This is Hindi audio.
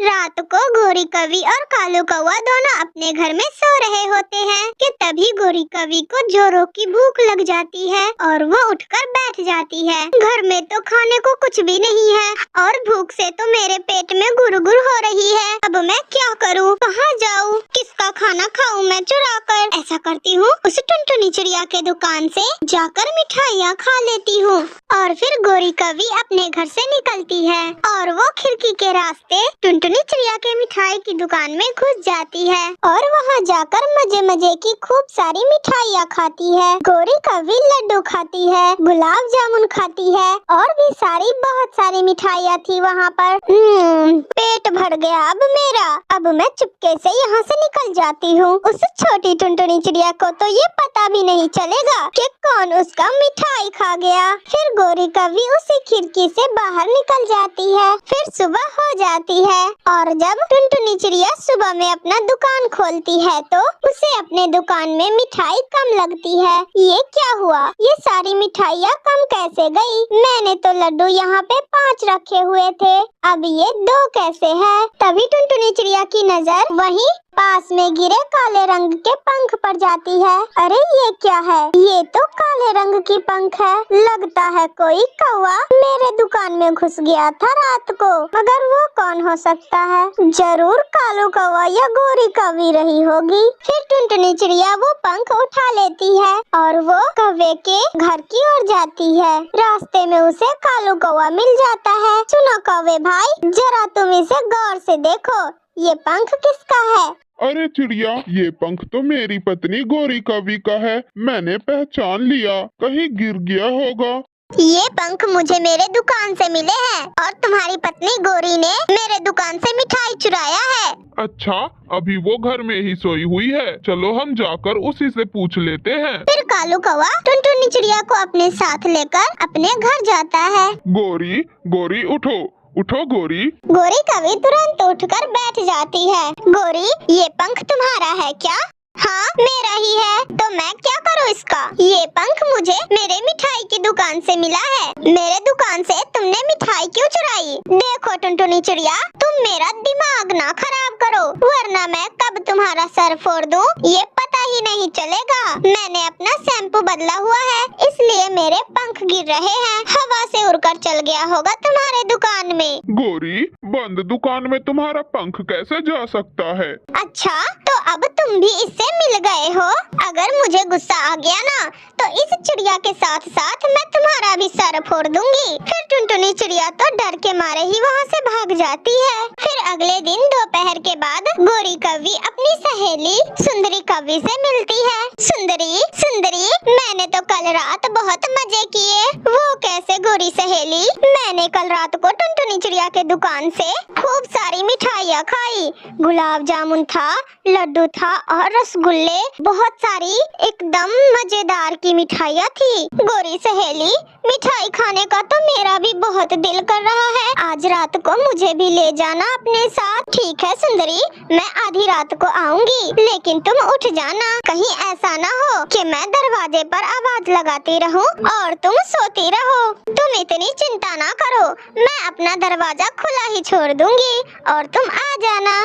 रात को गोरी कवि और कालू कौवा दोनों अपने घर में सो रहे होते हैं कि तभी गोरी कवि को जोरों की भूख लग जाती है और वो उठकर बैठ जाती है। घर में तो खाने को कुछ भी नहीं है और भूख से तो मेरे पेट में गुड़गुड़ हो रही है। अब मैं क्या करूँ, कहाँ जाऊँ, किसका खाना खाऊं मैं चुरा कर। ऐसा करती हूँ, उस टुनटुनी चिड़िया के दुकान से जाकर मिठाइयाँ खा लेती हूँ। और फिर गोरी कवि अपने घर से निकलती है और वो खिड़की के रास्ते टुनटुनी चिड़िया के मिठाई की दुकान में घुस जाती है और वहाँ जाकर मजे मजे की खूब सारी मिठाइयाँ खाती है। गोरी कवि लड्डू खाती है, गुलाब जामुन खाती है और भी सारी बहुत सारी मिठाइयाँ थी वहाँ पर। पेट भर गया अब मेरा। अब मैं चुपके से यहाँ से निकल जाती हूँ। उस छोटी टुनटुनी चिड़िया को तो ये पता भी नहीं चलेगा कि कौन उसका मिठाई खा गया। फिर गोरी कवि उसी खिड़की से बाहर निकल जाती है। फिर सुबह हो जाती है और जब टुनटुनी चिड़िया सुबह में अपना दुकान खोलती है तो उसे अपने दुकान में मिठाई कम लगती है। ये क्या हुआ, ये सारी मिठाइयाँ कम कैसे गई? मैंने तो लड्डू यहाँ पे 5 रखे हुए थे, अब ये 2 कैसे है? तभी टुनटुनी चिड़िया की नजर वहीं पास में गिरे काले रंग के पंख पर जाती है। अरे ये क्या है? ये तो काले रंग की पंख है। लगता है कोई कौवा मेरे दुकान में घुस गया था रात को, मगर वो कौन हो सकता है? जरूर कालू कौवा या गोरी कवि रही होगी। फिर टुनटुनी चिड़िया वो पंख उठा लेती है और वो कौवे के घर की ओर जाती है। रास्ते में उसे कालू कौवा मिल जाता है। सुनो कौवे भाई, जरा तुम इसे गौर से देखो, ये पंख किसका है? अरे चिड़िया, ये पंख तो मेरी पत्नी गोरी कवि का है। मैंने पहचान लिया, कहीं गिर गया होगा। ये पंख मुझे मेरे दुकान से मिले हैं और तुम्हारी पत्नी गोरी ने मेरे दुकान से मिठाई चुराया है। अच्छा, अभी वो घर में ही सोई हुई है। चलो हम जाकर उसी से पूछ लेते हैं। फिर कालू कौवा टुनटुनी चिड़िया को अपने साथ लेकर अपने घर जाता है। गोरी, गोरी उठो, उठो गोरी। गोरी कवि तुरंत उठकर बैठ जाती है। गोरी, ये पंख तुम्हारा है क्या? हाँ, मेरा ही है। तो मैं क्या करूँ इसका? ये पंख मुझे मेरे मिठाई की दुकान से मिला है। मेरे दुकान से तुमने मिठाई क्यों चुराई? देखो टुनटुनी चिड़िया, तुम मेरा दिमाग ना खराब करो, वरना मैं कब तुम्हारा सर फोड़ दूँ ये पता ही नहीं चलेगा। मैंने अपना शैम्पू बदला हुआ है, इसलिए मेरे पंख गिर रहे हैं। हवा से उड़कर चल गया होगा तुम्हारे दुकान में। गोरी, बंद दुकान में तुम्हारा पंख कैसे जा सकता है? अच्छा, तो अब तुम भी इससे मिल गए हो। अगर मुझे गुस्सा आ गया ना, तो इस चिड़िया के साथ साथ मैं तुम्हारा भी सर फोड़ दूंगी। फिर टुनटुनी चिड़िया तो डर के मारे ही वहाँ से भाग जाती है। फिर अगले दिन दोपहर के बाद गोरी कवि अपनी सहेली सुंदरी कवि से मिलती है। सुंदरी, सुंदरी, मैंने तो कल रात बहुत मजे किए। वो कैसे गोरी सहेली? मैंने कल रात को टुनटुनी चिड़िया के दुकान से खूब सारी मिठाइयाँ खाई। गुलाब जामुन था, लड्डू था और रसगुल्ले, बहुत सारी एकदम मजेदार की मिठाइयाँ थी। गोरी सहेली, मिठाई खाने का तो मेरा भी बहुत दिल कर रहा है। आज रात को मुझे भी ले जाना अपने साथ। ठीक है सुंदरी, मैं आधी रात को आऊंगी, लेकिन तुम उठ जाना। कहीं ऐसा ना हो कि मैं दरवाजे पर आवाज लगाती रहूं और तुम सोती रहो। तुम इतनी चिंता ना करो, मैं अपना दरवाजा खुला ही छोड़ दूंगी और तुम आ जाना।